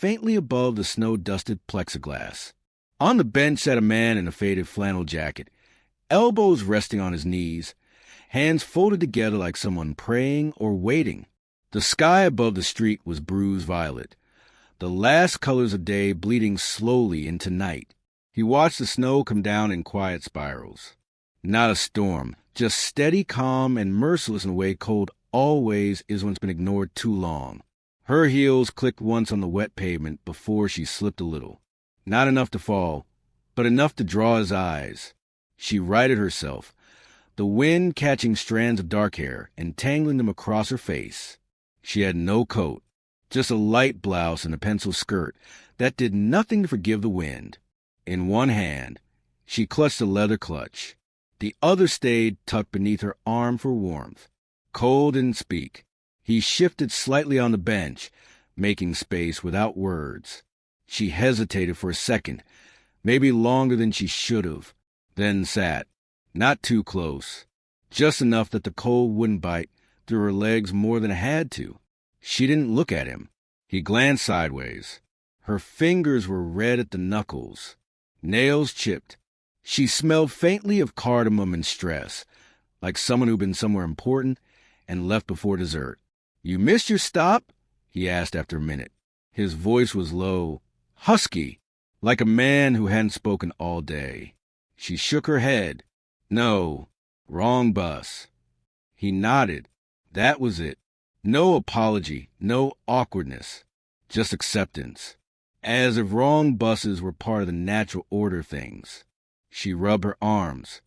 faintly above the snow-dusted plexiglass. On the bench sat a man in a faded flannel jacket, elbows resting on his knees, hands folded together like someone praying or waiting. The sky above the street was bruised violet, the last colors of day bleeding slowly into night. He watched the snow come down in quiet spirals. Not a storm, just steady, calm, and merciless in a way cold always is when it's been ignored too long. Her heels clicked once on the wet pavement before she slipped a little. Not enough to fall, but enough to draw his eyes. She righted herself, the wind catching strands of dark hair and tangling them across her face. She had no coat, just a light blouse and a pencil skirt that did nothing to forgive the wind. In one hand, she clutched a leather clutch. The other stayed tucked beneath her arm for warmth. Cole didn't speak. He shifted slightly on the bench, making space without words. She hesitated for a second, maybe longer than she should have, then sat, not too close, just enough that the cold wouldn't bite through her legs more than it had to. She didn't look at him. He glanced sideways. Her fingers were red at the knuckles, nails chipped. She smelled faintly of cardamom and stress, like someone who'd been somewhere important and left before dessert. "You missed your stop?" he asked after a minute. His voice was low, husky, like a man who hadn't spoken all day. She shook her head. "No, wrong bus." He nodded. That was it. No apology, no awkwardness, just acceptance. As if wrong buses were part of the natural order of things. She rubbed her arms.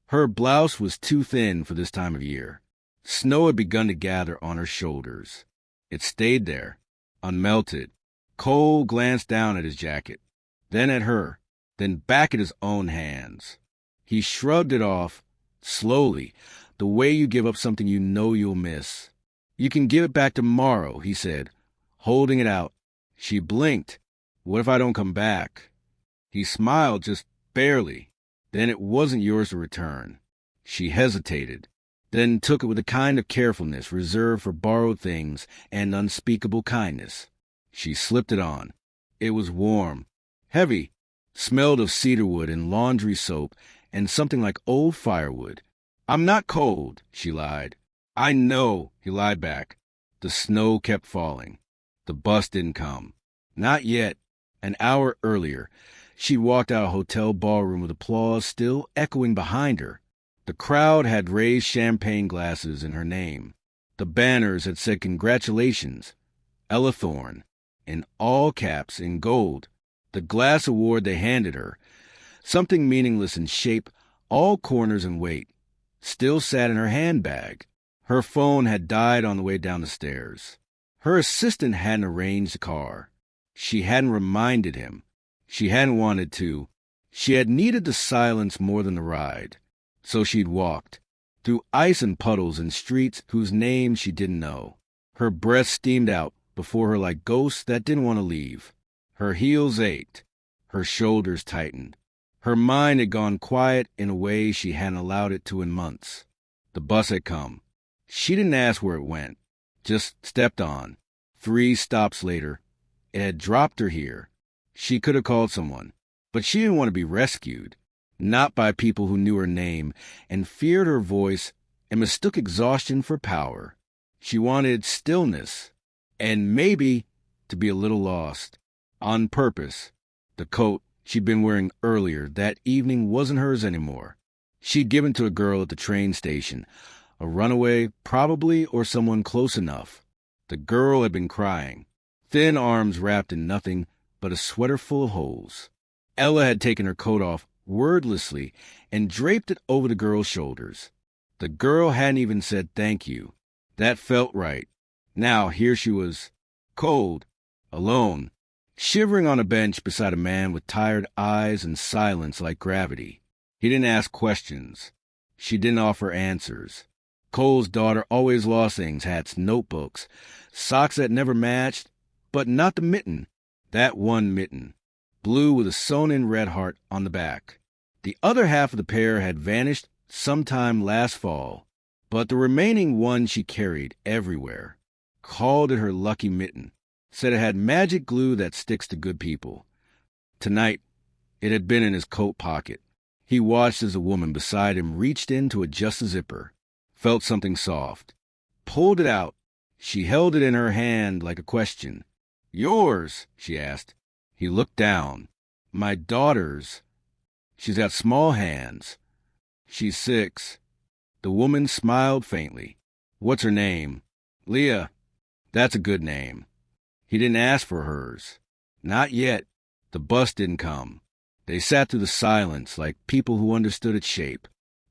Her blouse was too thin for this time of year. Snow had begun to gather on her shoulders. It stayed there, unmelted. Cole glanced down at his jacket, then at her, then back at his own hands. He shrugged it off, slowly, the way you give up something you know you'll miss. "You can give it back tomorrow," he said, holding it out. She blinked. "What if I don't come back?" He smiled, just barely. "Then it wasn't yours to return." She hesitated, then took it with a kind of carefulness reserved for borrowed things and unspeakable kindness. She slipped it on. It was warm, heavy, smelled of cedarwood and laundry soap and something like old firewood. "I'm not cold," she lied. "I know," he lied back. The snow kept falling. The bus didn't come. Not yet. An hour earlier, she'd walked out of a hotel ballroom with applause still echoing behind her. The crowd had raised champagne glasses in her name. The banners had said congratulations, Ella Thorne, in all caps in gold. The glass award they handed her, something meaningless in shape, all corners and weight, still sat in her handbag. Her phone had died on the way down the stairs. Her assistant hadn't arranged the car. She hadn't reminded him. She hadn't wanted to. She had needed the silence more than the ride. So she'd walked, through ice and puddles and streets whose names she didn't know. Her breath steamed out before her like ghosts that didn't want to leave. Her heels ached. Her shoulders tightened. Her mind had gone quiet in a way she hadn't allowed it to in months. The bus had come. She didn't ask where it went, just stepped on. 3 stops later, it had dropped her here. She could have called someone, but she didn't want to be rescued. Not by people who knew her name and feared her voice and mistook exhaustion for power. She wanted stillness, and maybe to be a little lost. On purpose. The coat she'd been wearing earlier that evening wasn't hers anymore. She'd given to a girl at the train station, a runaway, probably, or someone close enough. The girl had been crying, thin arms wrapped in nothing but a sweater full of holes. Ella had taken her coat off wordlessly and draped it over the girl's shoulders. The girl hadn't even said thank you. That felt right. Now here she was, cold, alone, shivering on a bench beside a man with tired eyes and silence like gravity. He didn't ask questions. She didn't offer answers. Cole's daughter always lost things, hats, notebooks, socks that never matched, but not the mitten. That one mitten, blue with a sewn-in red heart on the back. The other half of the pair had vanished sometime last fall, but the remaining one she carried everywhere, called it her lucky mitten. Said it had magic glue that sticks to good people. Tonight, it had been in his coat pocket. He watched as a woman beside him reached in to adjust the zipper, felt something soft, pulled it out. She held it in her hand like a question. "Yours?" she asked. He looked down. "My daughter's. She's got small hands. She's 6. The woman smiled faintly. "What's her name?" "Leah." "That's a good name." He didn't ask for hers. Not yet. The bus didn't come. They sat through the silence like people who understood its shape.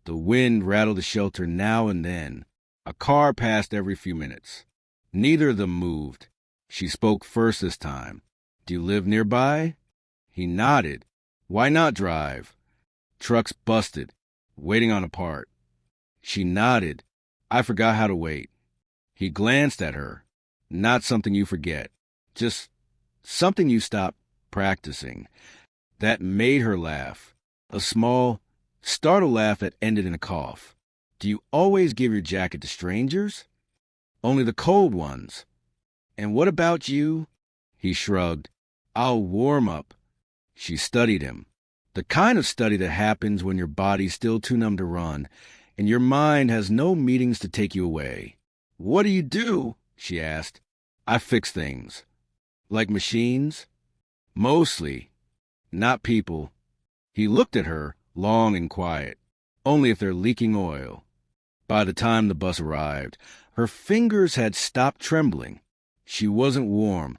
The wind rattled the shelter now and then. A car passed every few minutes. Neither of them moved. She spoke first this time. "Do you live nearby?" He nodded. "Why not drive?" "Truck's busted. Waiting on a part." She nodded. "I forgot how to wait." He glanced at her. "Not something you forget. Just something you stopped practicing." That made her laugh. A small, startled laugh that ended in a cough. "Do you always give your jacket to strangers?" "Only the cold ones." "And what about you?" He shrugged. "I'll warm up." She studied him. The kind of study that happens when your body's still too numb to run, and your mind has no meetings to take you away. "What do you do?" she asked. "I fix things." "Like machines?" "Mostly. Not people." He looked at her, long and quiet. "Only if they're leaking oil." By the time the bus arrived, her fingers had stopped trembling. She wasn't warm,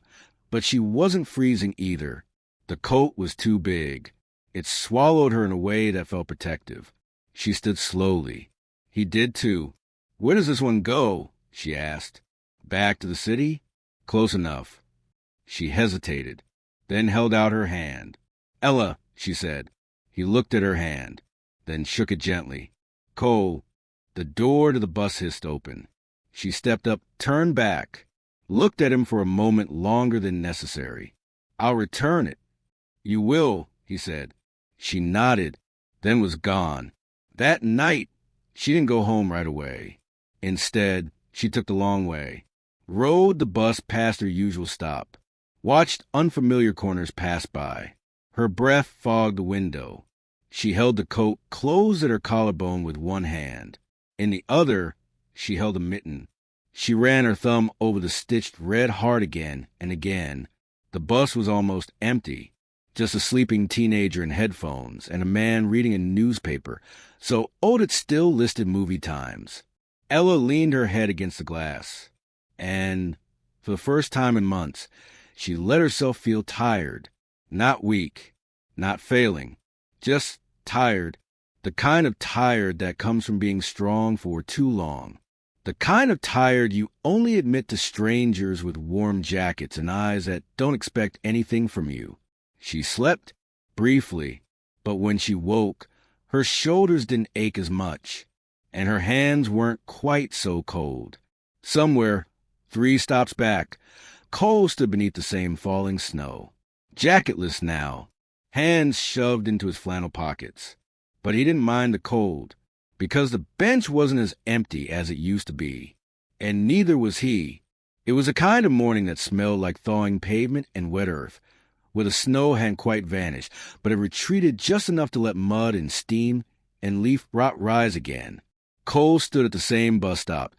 but she wasn't freezing either. The coat was too big. It swallowed her in a way that felt protective. She stood slowly. He did too. "Where does this one go?" she asked. "Back to the city?" "Close enough." She hesitated, then held out her hand. "Ella," she said. He looked at her hand, then shook it gently. "Cole." The door to the bus hissed open. She stepped up, turned back, looked at him for a moment longer than necessary. "I'll return it." "You will," he said. She nodded, then was gone. That night, she didn't go home right away. Instead, she took the long way, rode the bus past her usual stop, watched unfamiliar corners pass by. Her breath fogged the window. She held the coat closed at her collarbone with one hand. In the other, she held a mitten. She ran her thumb over the stitched red heart again and again. The bus was almost empty. Just a sleeping teenager in headphones and a man reading a newspaper, so old it still listed movie times. Ella leaned her head against the glass, and, for the first time in months, she let herself feel tired. Not weak, not failing, just tired. The kind of tired that comes from being strong for too long. The kind of tired you only admit to strangers with warm jackets and eyes that don't expect anything from you. She slept briefly, but when she woke, her shoulders didn't ache as much, and her hands weren't quite so cold. Somewhere, 3 stops back, Cole stood beneath the same falling snow. Jacketless now, hands shoved into his flannel pockets. But he didn't mind the cold, because the bench wasn't as empty as it used to be. And neither was he. It was a kind of morning that smelled like thawing pavement and wet earth, where the snow hadn't quite vanished, but it retreated just enough to let mud and steam and leaf rot rise again. Cole stood at the same bus stop,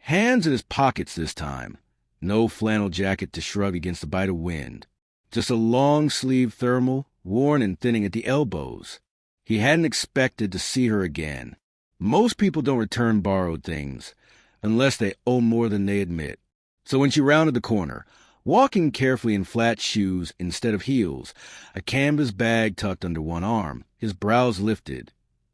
hands in his pockets this time. No flannel jacket to shrug against the bite of wind. Just a long-sleeved thermal, worn and thinning at the elbows. He hadn't expected to see her again. Most people don't return borrowed things, unless they owe more than they admit. So when she rounded the corner, walking carefully in flat shoes instead of heels, a canvas bag tucked under one arm, his brows lifted,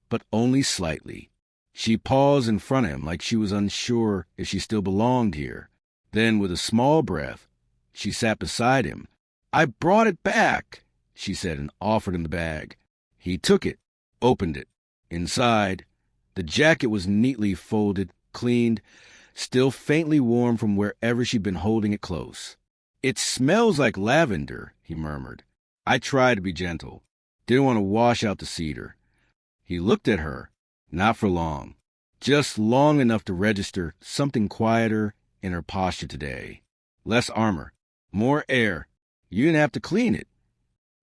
but only slightly. She paused in front of him like she was unsure if she still belonged here. Then, with a small breath, she sat beside him. "I brought it back," she said, and offered him the bag. He took it, opened it. Inside, the jacket was neatly folded, cleaned, still faintly warm from wherever she'd been holding it close. "It smells like lavender," he murmured. I tried to be gentle. Didn't want to wash out the cedar. He looked at her, not for long, just long enough to register something quieter in her posture today. Less armor, More air. You didn't have to clean it.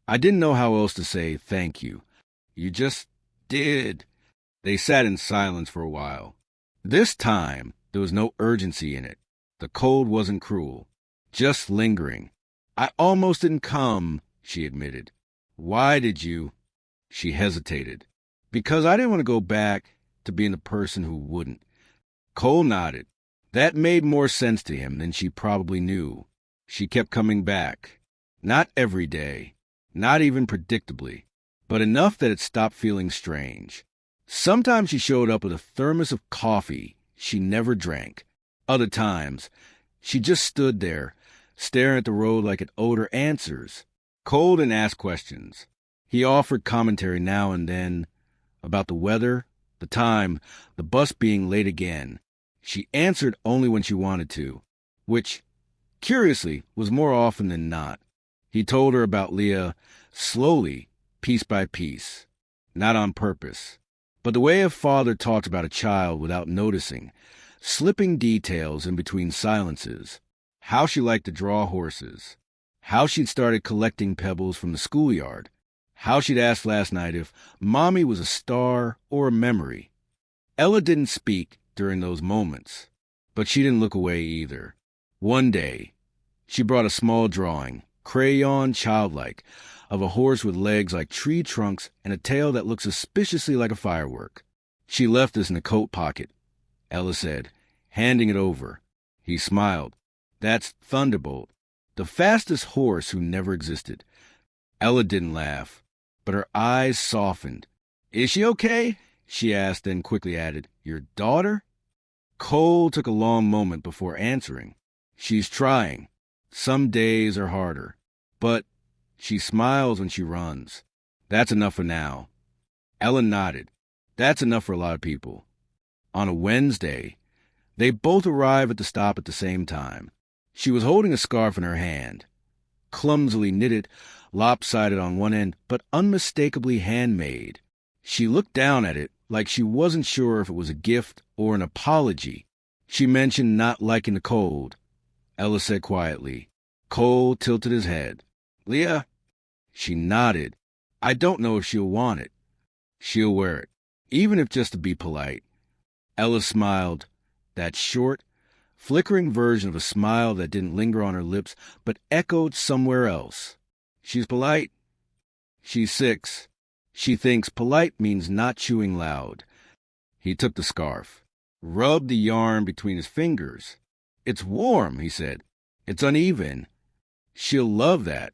I didn't know how else to say thank you. You just did. They sat in silence for a while. This time, there was no urgency in it. The cold wasn't cruel, just lingering. I almost didn't come, she admitted. Why did you? She hesitated. Because I didn't want to go back to being the person who wouldn't. Cole nodded. That made more sense to him than she probably knew. She kept coming back. Not every day, not even predictably, but enough that it stopped feeling strange. Sometimes she showed up with a thermos of coffee she never drank. Other times, she just stood there, staring at the road like it owed her answers. Cole didn't ask questions. He offered commentary now and then about the weather, the time, the bus being late again. She answered only when she wanted to, which, curiously, was more often than not. He told her about Leah slowly, piece by piece, not on purpose. But the way a father talks about a child without noticing, slipping details in between silences, how she liked to draw horses, how she'd started collecting pebbles from the schoolyard, how she'd asked last night if Mommy was a star or a memory. Ella didn't speak during those moments, but she didn't look away either. One day, she brought a small drawing, crayon childlike, of a horse with legs like tree trunks and a tail that looked suspiciously like a firework. She left this in a coat pocket, Ella said, handing it over. He smiled. That's Thunderbolt, the fastest horse who never existed. Ella didn't laugh, but her eyes softened. Is she okay? She asked, then quickly added, Your daughter? Cole took a long moment before answering. She's trying. Some days are harder. But she smiles when she runs. That's enough for now. Ella nodded. That's enough for a lot of people. On a Wednesday, they both arrived at the stop at the same time. She was holding a scarf in her hand, clumsily knitted, lopsided on one end, but unmistakably handmade. She looked down at it like she wasn't sure if it was a gift or an apology. She mentioned not liking the cold. Ella said quietly. Cole tilted his head. Leah? She nodded. I don't know if she'll want it. She'll wear it, even if just to be polite. Ella smiled, that short, flickering version of a smile that didn't linger on her lips but echoed somewhere else. She's polite. She's 6. She thinks polite means not chewing loud. He took the scarf, rubbed the yarn between his fingers. It's warm, he said. It's uneven. She'll love that.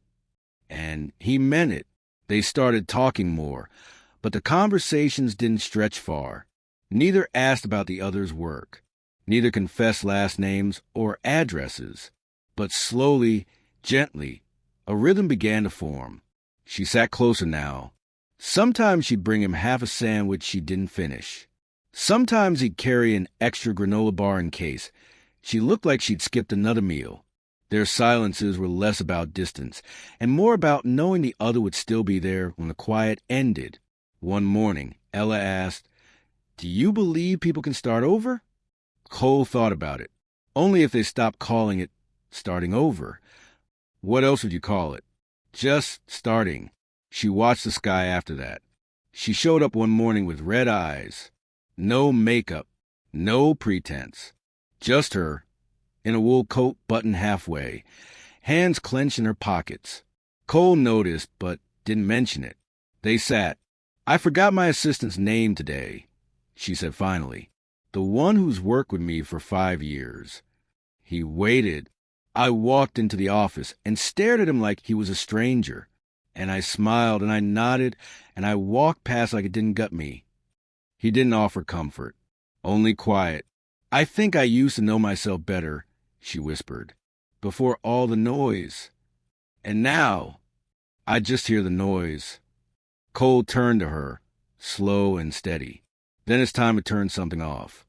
And he meant it. They started talking more, but the conversations didn't stretch far. Neither asked about the other's work. Neither confessed last names or addresses. But slowly, gently, a rhythm began to form. She sat closer now. Sometimes she'd bring him half a sandwich she didn't finish. Sometimes he'd carry an extra granola bar in case. She looked like she'd skipped another meal. Their silences were less about distance and more about knowing the other would still be there when the quiet ended. One morning, Ella asked, Do you believe people can start over? Cole thought about it. Only if they stopped calling it starting over. What else would you call it? Just starting. She watched the sky after that. She showed up one morning with red eyes. No makeup. No pretense. Just her, in a wool coat buttoned halfway, hands clenched in her pockets. Cole noticed, but didn't mention it. They sat. I forgot my assistant's name today, she said finally. The one who's worked with me for 5 years. He waited. I walked into the office and stared at him like he was a stranger. And I smiled and I nodded and I walked past like it didn't gut me. He didn't offer comfort, only quiet. I think I used to know myself better, she whispered, before all the noise. And now, I just hear the noise. Cole turned to her, slow and steady. Then it's time to turn something off.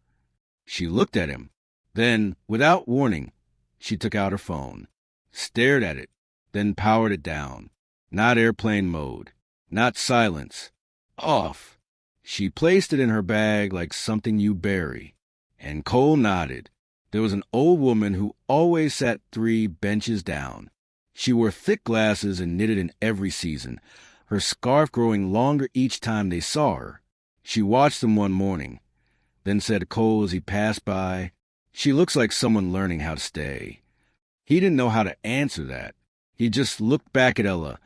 She looked at him. Then, without warning, she took out her phone, stared at it, then powered it down. Not airplane mode, not silence. Off. She placed it in her bag like something you bury. And Cole nodded. There was an old woman who always sat 3 benches down. She wore thick glasses and knitted in every season, her scarf growing longer each time they saw her. She watched them one morning, then said to Cole as he passed by, "She looks like someone learning how to stay." He didn't know how to answer that. He just looked back at Ella,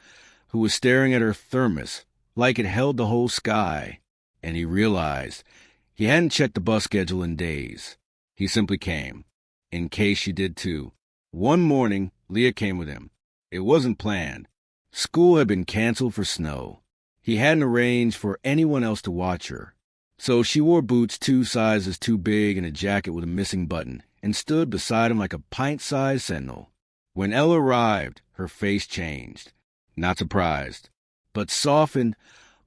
who was staring at her thermos like it held the whole sky, and he realized he hadn't checked the bus schedule in days. He simply came, in case she did too. One morning, Leah came with him. It wasn't planned. School had been canceled for snow. He hadn't arranged for anyone else to watch her. So she wore boots 2 sizes too big and a jacket with a missing button, and stood beside him like a pint-sized sentinel. When Ella arrived, her face changed. Not surprised, but softened,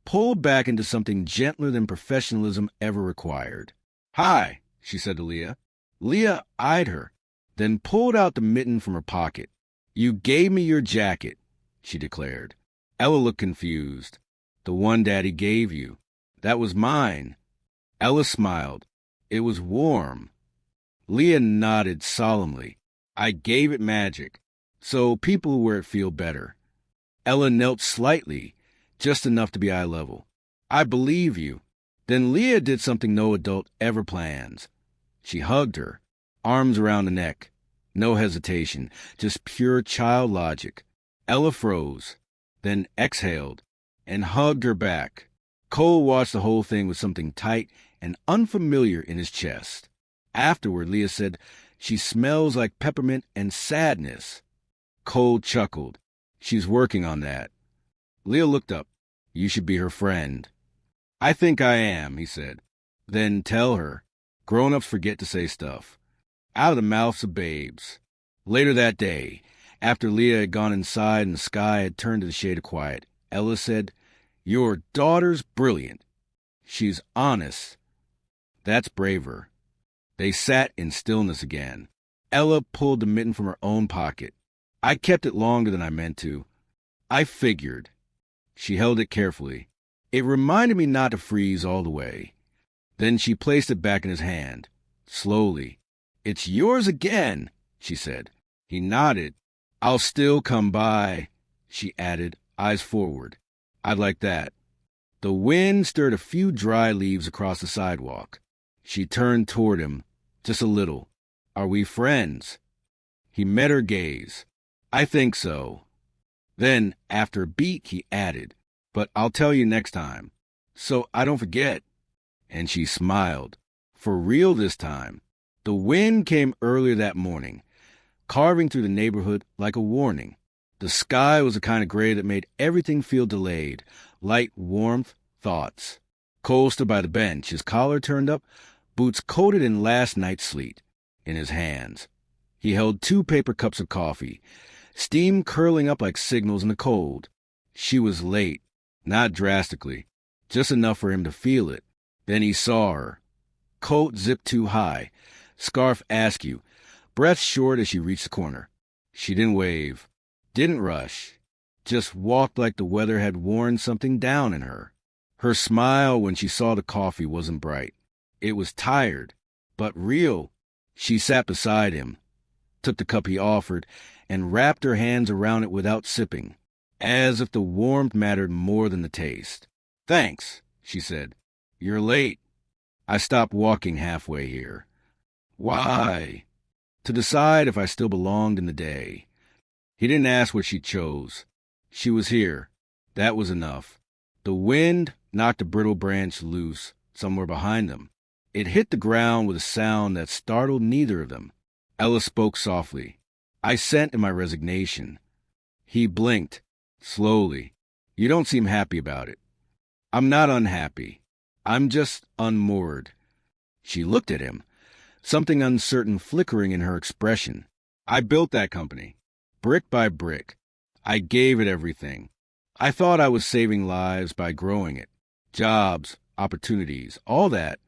pulled back into something gentler than professionalism ever required. "Hi," she said to Leah. Leah eyed her, then pulled out the mitten from her pocket. "You gave me your jacket," she declared. Ella looked confused. "The one Daddy gave you. That was mine." Ella smiled. "It was warm." Leah nodded solemnly. "I gave it magic, so people who wear it feel better." Ella knelt slightly, just enough to be eye level. "I believe you." Then Leah did something no adult ever plans. She hugged her, arms around the neck. No hesitation, just pure child logic. Ella froze, then exhaled, and hugged her back. Cole watched the whole thing with something tight and unfamiliar in his chest. Afterward, Leah said, "She smells like peppermint and sadness." Cole chuckled. "She's working on that." Leah looked up. "You should be her friend." "I think I am," he said. "Then tell her. Grown-ups forget to say stuff." Out of the mouths of babes. Later that day, after Leah had gone inside and the sky had turned to the shade of quiet, Ella said, "Your daughter's brilliant. She's honest. That's braver." They sat in stillness again. Ella pulled the mitten from her own pocket. "I kept it longer than I meant to. I figured." She held it carefully. "It reminded me not to freeze all the way." Then she placed it back in his hand, slowly. "It's yours again," she said. He nodded. "I'll still come by," she added, eyes forward. "I'd like that." The wind stirred a few dry leaves across the sidewalk. She turned toward him, just a little. "Are we friends?" He met her gaze. "I think so." Then, after a beat, he added, "But I'll tell you next time, so I don't forget." And she smiled. For real this time. The wind came earlier that morning, carving through the neighborhood like a warning. The sky was the kind of gray that made everything feel delayed. Light, warmth, thoughts. Cole stood by the bench, his collar turned up, boots coated in last night's sleet. In his hands, he held 2 paper cups of coffee, steam curling up like signals in the cold. She was late, not drastically, just enough for him to feel it. Then he saw her. Coat zipped too high, scarf askew, breath short as she reached the corner. She didn't wave, didn't rush, just walked like the weather had worn something down in her. Her smile when she saw the coffee wasn't bright. It was tired, but real. She sat beside him, took the cup he offered, and wrapped her hands around it without sipping, as if the warmth mattered more than the taste. "Thanks," she said. "You're late." "I stopped walking halfway here." "Why?" "To decide if I still belonged in the day." He didn't ask what she chose. She was here. That was enough. The wind knocked a brittle branch loose somewhere behind them. It hit the ground with a sound that startled neither of them. Ella spoke softly. "I sent in my resignation." He blinked, slowly. "You don't seem happy about it." "I'm not unhappy. I'm just unmoored." She looked at him, something uncertain flickering in her expression. "I built that company, brick by brick. I gave it everything. I thought I was saving lives by growing it. Jobs, opportunities, all that."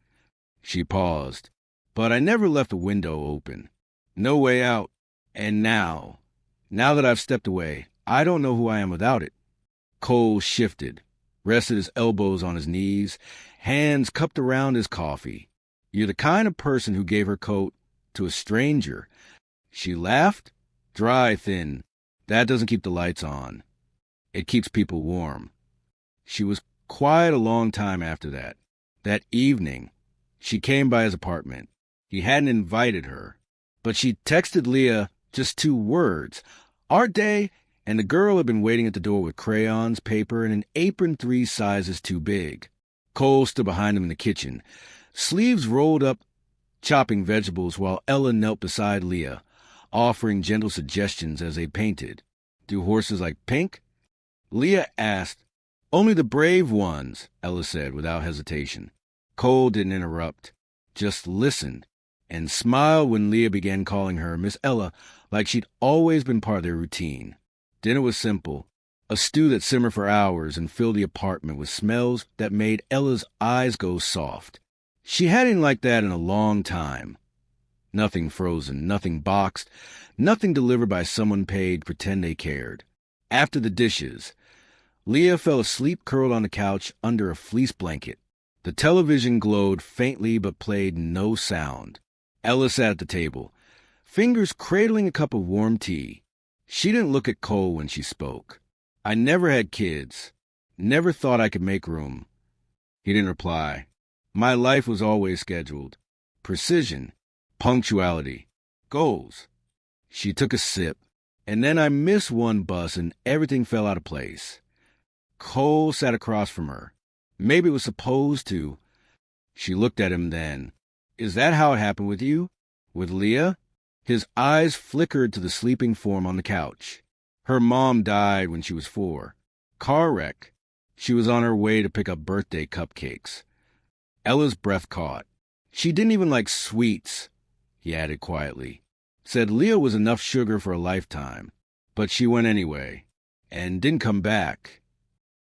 She paused. "But I never left a window open. No way out. And now that I've stepped away, I don't know who I am without it." Cole shifted, rested his elbows on his knees, hands cupped around his coffee. "You're the kind of person who gave her coat to a stranger." She laughed, dry, thin. That doesn't keep the lights on. It keeps people warm. She was quiet a long time after that. That evening, she came by his apartment. He hadn't invited her, but she texted Leah just 2 words, "Art day," and the girl had been waiting at the door with crayons, paper, and an apron 3 sizes too big. Cole stood behind him in the kitchen, sleeves rolled up, chopping vegetables while Ella knelt beside Leah, offering gentle suggestions as they painted. "Do horses like pink?" Leah asked. "Only the brave ones," Ella said without hesitation. Cole didn't interrupt, just listened, and smiled when Leah began calling her Miss Ella like she'd always been part of their routine. Dinner was simple, a stew that simmered for hours and filled the apartment with smells that made Ella's eyes go soft. She hadn't liked that in a long time. Nothing frozen, nothing boxed, nothing delivered by someone paid to pretend they cared. After the dishes, Leah fell asleep curled on the couch under a fleece blanket. The television glowed faintly but played no sound. Ella sat at the table, fingers cradling a cup of warm tea. She didn't look at Cole when she spoke. "I never had kids. Never thought I could make room." He didn't reply. "My life was always scheduled. Precision, punctuality, goals." She took a sip, and then I missed one bus and everything fell out of place. Cole sat across from her. Maybe it was supposed to. She looked at him then. "Is that how it happened with you? With Leah?" His eyes flickered to the sleeping form on the couch. "Her mom died when she was 4. Car wreck. She was on her way to pick up birthday cupcakes." Ella's breath caught. "She didn't even like sweets," he added quietly. "Said Leah was enough sugar for a lifetime. But she went anyway, and didn't come back."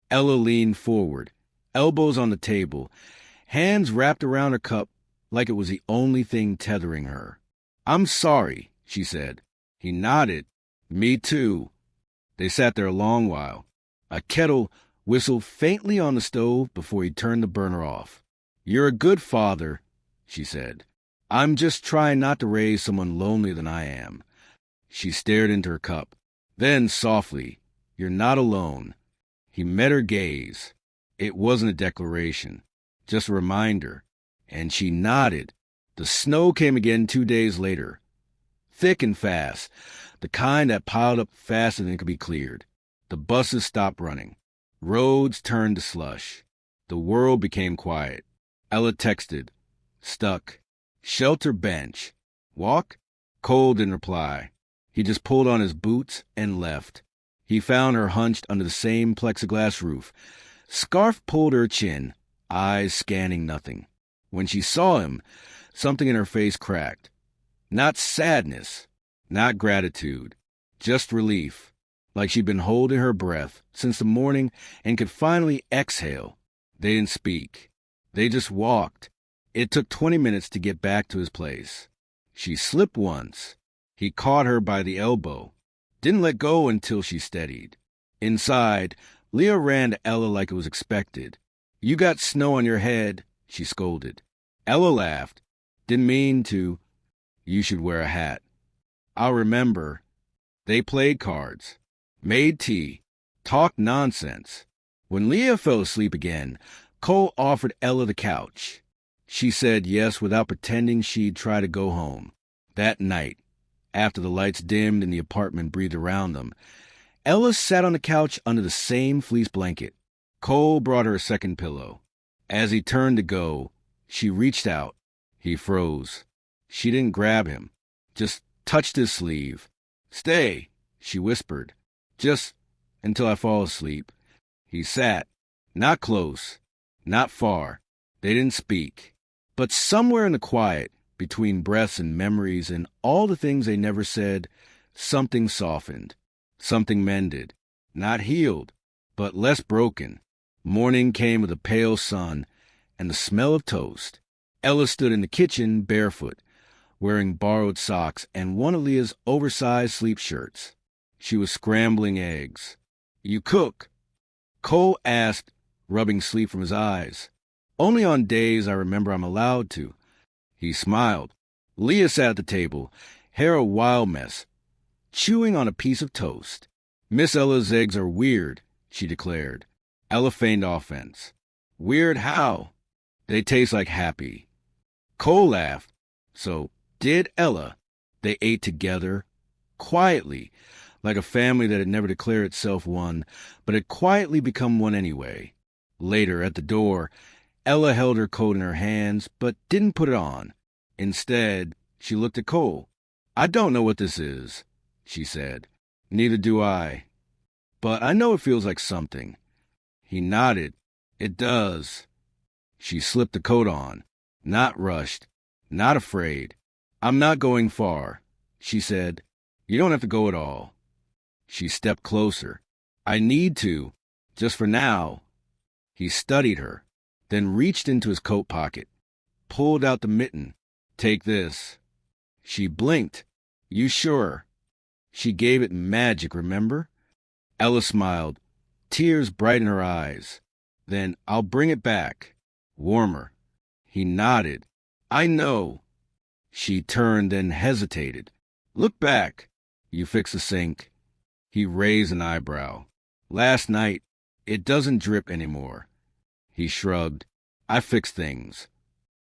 Ella leaned forward, elbows on the table, hands wrapped around her cup like it was the only thing tethering her. "I'm sorry," she said. He nodded. "Me too." They sat there a long while. A kettle whistled faintly on the stove before he turned the burner off. "You're a good father," she said. "I'm just trying not to raise someone lonelier than I am." She stared into her cup. Then, softly, "You're not alone." He met her gaze. It wasn't a declaration, just a reminder. And she nodded. The snow came again 2 days later. Thick and fast, the kind that piled up faster than it could be cleared. The buses stopped running. Roads turned to slush. The world became quiet. Ella texted. "Stuck. Shelter bench. Walk?" Cole didn't reply. He just pulled on his boots and left. He found her hunched under the same plexiglass roof. Scarf pulled her chin, eyes scanning nothing. When she saw him, something in her face cracked. Not sadness, not gratitude, just relief, like she'd been holding her breath since the morning and could finally exhale. They didn't speak. They just walked. It took 20 minutes to get back to his place. She slipped once. He caught her by the elbow. Didn't let go until she steadied. Inside, Leah ran to Ella like it was expected. "You got snow on your head," she scolded. Ella laughed. "Didn't mean to." "You should wear a hat." "I'll remember." They played cards, made tea, talked nonsense. When Leah fell asleep again, Cole offered Ella the couch. She said yes without pretending she'd try to go home. That night, after the lights dimmed and the apartment breathed around them, Ella sat on the couch under the same fleece blanket. Cole brought her a second pillow. As he turned to go, she reached out. He froze. She didn't grab him, just touched his sleeve. "Stay," she whispered. "Just until I fall asleep." He sat, not close, not far. They didn't speak. But somewhere in the quiet, between breaths and memories and all the things they never said, something softened, something mended. Not healed, but less broken. Morning came with a pale sun and the smell of toast. Ella stood in the kitchen barefoot, wearing borrowed socks and one of Leah's oversized sleep shirts. She was scrambling eggs. "You cook?" Cole asked, rubbing sleep from his eyes. "Only on days I remember I'm allowed to." He smiled. Leah sat at the table, hair a wild mess, chewing on a piece of toast. Miss Ella's eggs are weird, she declared. Ella feigned offense. Weird how? They taste like happy. Cole laughed. So did Ella. They ate together, quietly, like a family that had never declared itself one, but had quietly become one anyway. Later, at the door, Ella held her coat in her hands, but didn't put it on. Instead, she looked at Cole. I don't know what this is, she said. Neither do I. But I know it feels like something. He nodded. It does. She slipped the coat on. Not rushed. Not afraid. I'm not going far, she said. You don't have to go at all. She stepped closer. I need to, just for now. He studied her, then reached into his coat pocket, pulled out the mitten. Take this. She blinked. You sure? She gave it magic, remember? Ella smiled, tears bright in her eyes. Then I'll bring it back. Warmer. He nodded. I know. She turned, then hesitated. Look back. You fix the sink. He raised an eyebrow. Last night, it doesn't drip anymore. He shrugged. I fix things.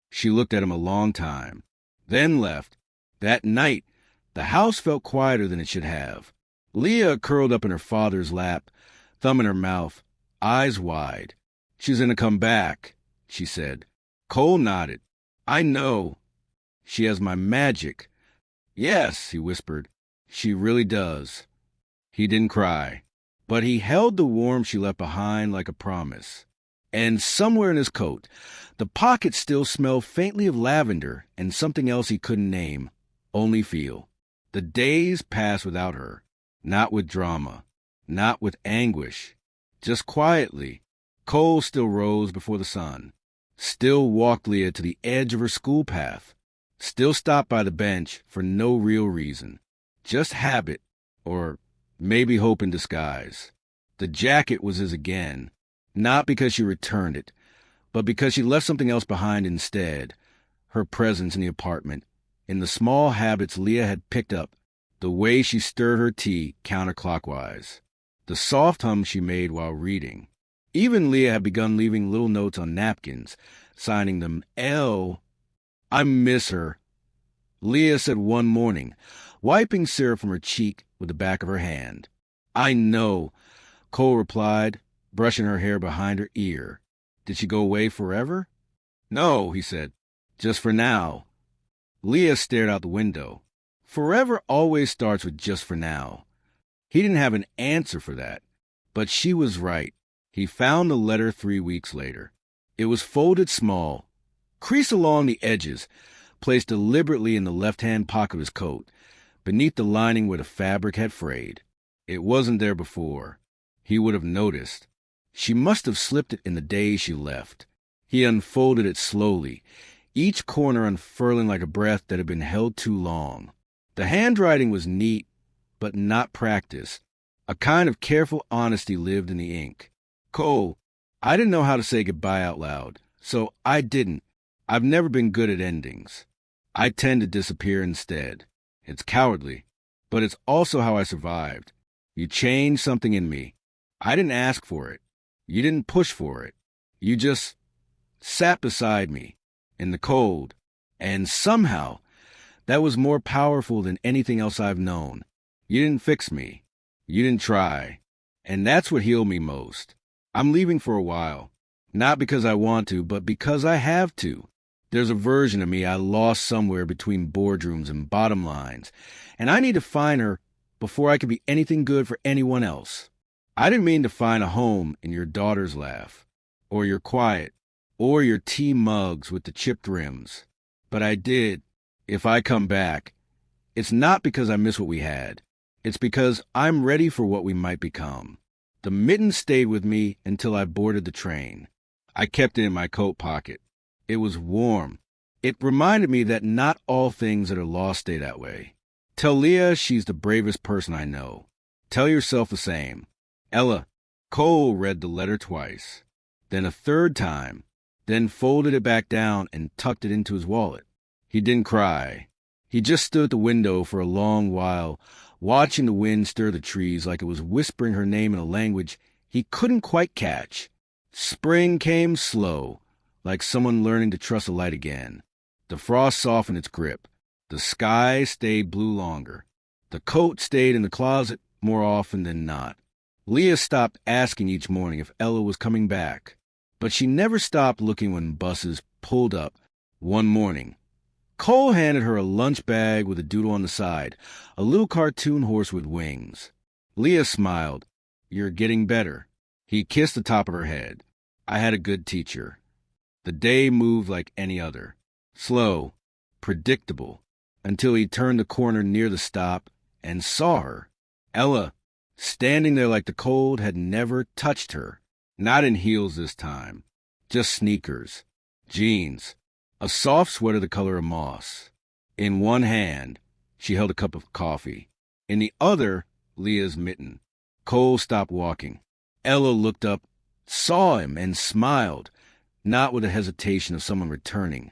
She looked at him a long time, then left. That night, the house felt quieter than it should have. Leah curled up in her father's lap, thumb in her mouth, eyes wide. She's gonna come back, she said. Cole nodded. I know. She has my magic. Yes, he whispered. She really does. He didn't cry, but he held the warmth she left behind like a promise. And somewhere in his coat, the pocket still smelled faintly of lavender and something else he couldn't name, only feel. The days passed without her, not with drama, not with anguish, just quietly. Cole still rose before the sun, still walked Leah to the edge of her school path, still stopped by the bench for no real reason, just habit, or maybe hope in disguise. The jacket was his again, not because she returned it, but because she left something else behind instead, her presence in the apartment, in the small habits Leah had picked up, the way she stirred her tea counterclockwise, the soft hum she made while reading. Even Leah had begun leaving little notes on napkins, signing them L. I miss her, Leah said one morning, wiping syrup from her cheek with the back of her hand. I know, Cole replied, brushing her hair behind her ear. Did she go away forever? No, he said, just for now. Leah stared out the window. Forever always starts with just for now. He didn't have an answer for that, but she was right. He found the letter 3 weeks later. It was folded small, creased along the edges, placed deliberately in the left-hand pocket of his coat, beneath the lining where the fabric had frayed. It wasn't there before. He would have noticed. She must have slipped it in the days she left. He unfolded it slowly, each corner unfurling like a breath that had been held too long. The handwriting was neat, but not practiced. A kind of careful honesty lived in the ink. Cole, I didn't know how to say goodbye out loud, so I didn't. I've never been good at endings. I tend to disappear instead. It's cowardly, but it's also how I survived. You changed something in me. I didn't ask for it. You didn't push for it. You just sat beside me in the cold, and somehow that was more powerful than anything else I've known. You didn't fix me. You didn't try. And that's what healed me most. I'm leaving for a while, not because I want to, but because I have to. There's a version of me I lost somewhere between boardrooms and bottom lines, and I need to find her before I can be anything good for anyone else. I didn't mean to find a home in your daughter's laugh, or your quiet, or your tea mugs with the chipped rims. But I did. If I come back, it's not because I miss what we had. It's because I'm ready for what we might become. The mitten stayed with me until I boarded the train. I kept it in my coat pocket. It was warm. It reminded me that not all things that are lost stay that way. Tell Leah she's the bravest person I know. Tell yourself the same. Ella. Cole read the letter twice, then a third time, then folded it back down and tucked it into his wallet. He didn't cry. He just stood at the window for a long while, watching the wind stir the trees like it was whispering her name in a language he couldn't quite catch. Spring came slow, like someone learning to trust the light again. The frost softened its grip. The sky stayed blue longer. The coat stayed in the closet more often than not. Leah stopped asking each morning if Ella was coming back, but she never stopped looking when buses pulled up. One morning, Cole handed her a lunch bag with a doodle on the side, a little cartoon horse with wings. Leah smiled. "You're getting better." He kissed the top of her head. "I had a good teacher." The day moved like any other. Slow, predictable, until he turned the corner near the stop and saw her. Ella, standing there like the cold had never touched her. Not in heels this time. Just sneakers, jeans, a soft sweater the color of moss. In one hand, she held a cup of coffee. In the other, Leah's mitten. Cole stopped walking. Ella looked up, saw him, and smiled, not with the hesitation of someone returning,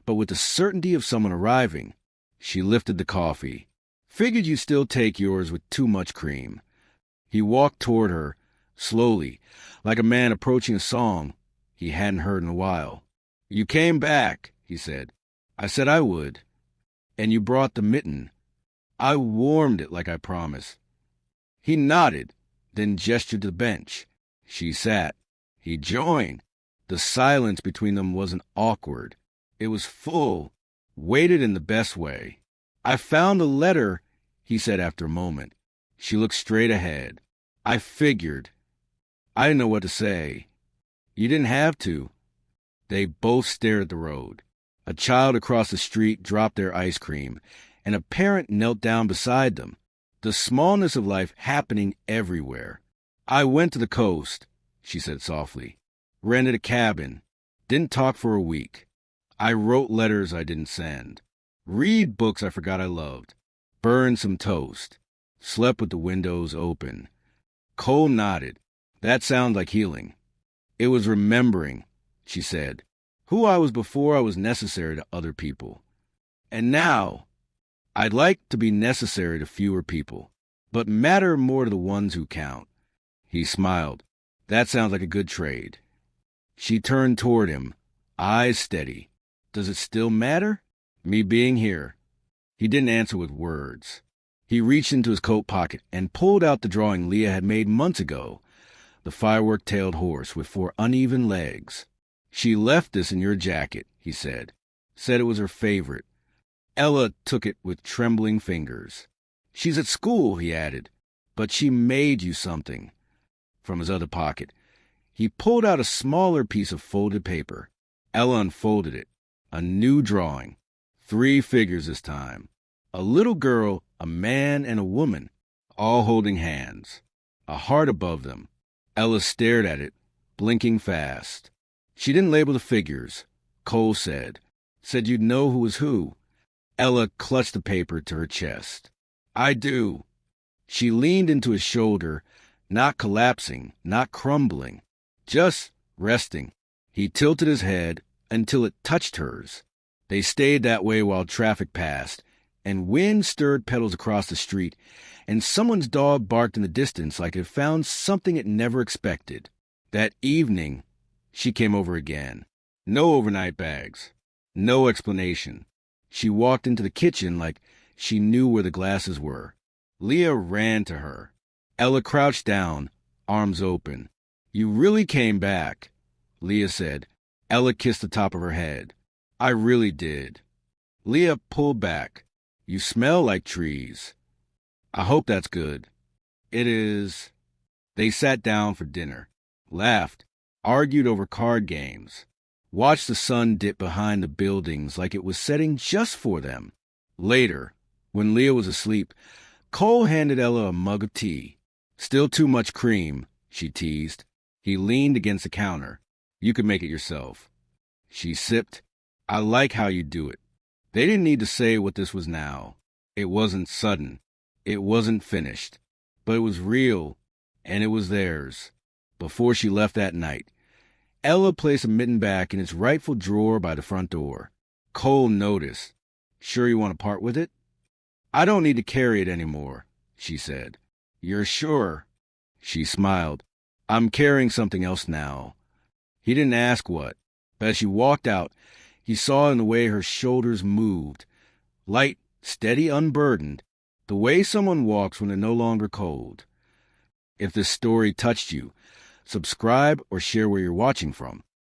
but with the certainty of someone arriving. She lifted the coffee. "Figured you'd still take yours with too much cream." He walked toward her, slowly, like a man approaching a song he hadn't heard in a while. "You came back," he said. "I said I would. And you brought the mitten. I warmed it like I promised." He nodded, then gestured to the bench. She sat. He joined. The silence between them wasn't awkward. It was full, weighted in the best way. "I found a letter," he said after a moment. She looked straight ahead. "I figured. I didn't know what to say." "You didn't have to." They both stared at the road. A child across the street dropped their ice cream, and a parent knelt down beside them. The smallness of life happening everywhere. "I went to the coast," she said softly. "Rented a cabin. Didn't talk for a week. I wrote letters I didn't send. Read books I forgot I loved. Burned some toast. Slept with the windows open." Cole nodded. "That sounds like healing." "It was remembering," she said, "who I was before I was necessary to other people. And now, I'd like to be necessary to fewer people, but matter more to the ones who count." He smiled. "That sounds like a good trade." She turned toward him, eyes steady. "Does it still matter? Me being here?" He didn't answer with words. He reached into his coat pocket and pulled out the drawing Leah had made months ago, the firework-tailed horse with 4 uneven legs. "She left this in your jacket," he said. "Said it was her favorite." Ella took it with trembling fingers. "She's at school," he added, "but she made you something." From his other pocket, he pulled out a smaller piece of folded paper. Ella unfolded it. A new drawing. 3 figures this time. A little girl, a man, and a woman, all holding hands. A heart above them. Ella stared at it, blinking fast. She didn't label the figures. Cole said. "Said you'd know who was who." Ella clutched the paper to her chest. "I do." She leaned into his shoulder, not collapsing, not crumbling, just resting. He tilted his head until it touched hers. They stayed that way while traffic passed, and wind stirred petals across the street, and someone's dog barked in the distance like it found something it never expected. That evening, she came over again. No overnight bags. No explanation. She walked into the kitchen like she knew where the glasses were. Leah ran to her. Ella crouched down, arms open. "You really came back," Leah said. Ella kissed the top of her head. "I really did." Leah pulled back. "You smell like trees." "I hope that's good." "It is." They sat down for dinner, laughed, argued over card games, watched the sun dip behind the buildings like it was setting just for them. Later, when Leah was asleep, Cole handed Ella a mug of tea. "Still too much cream," she teased. He leaned against the counter. "You could make it yourself." She sipped. "I like how you do it." They didn't need to say what this was now. It wasn't sudden. It wasn't finished. But it was real, and it was theirs. Before she left that night, Ella placed a mitten back in its rightful drawer by the front door. Cole noticed. "Sure you want to part with it?" "I don't need to carry it anymore," she said. You're sure? She smiled. I'm carrying something else now. He didn't ask what, but as she walked out, he saw in the way her shoulders moved, light, steady, unburdened, the way someone walks when they're no longer cold. If this story touched you, subscribe or share where you're watching from.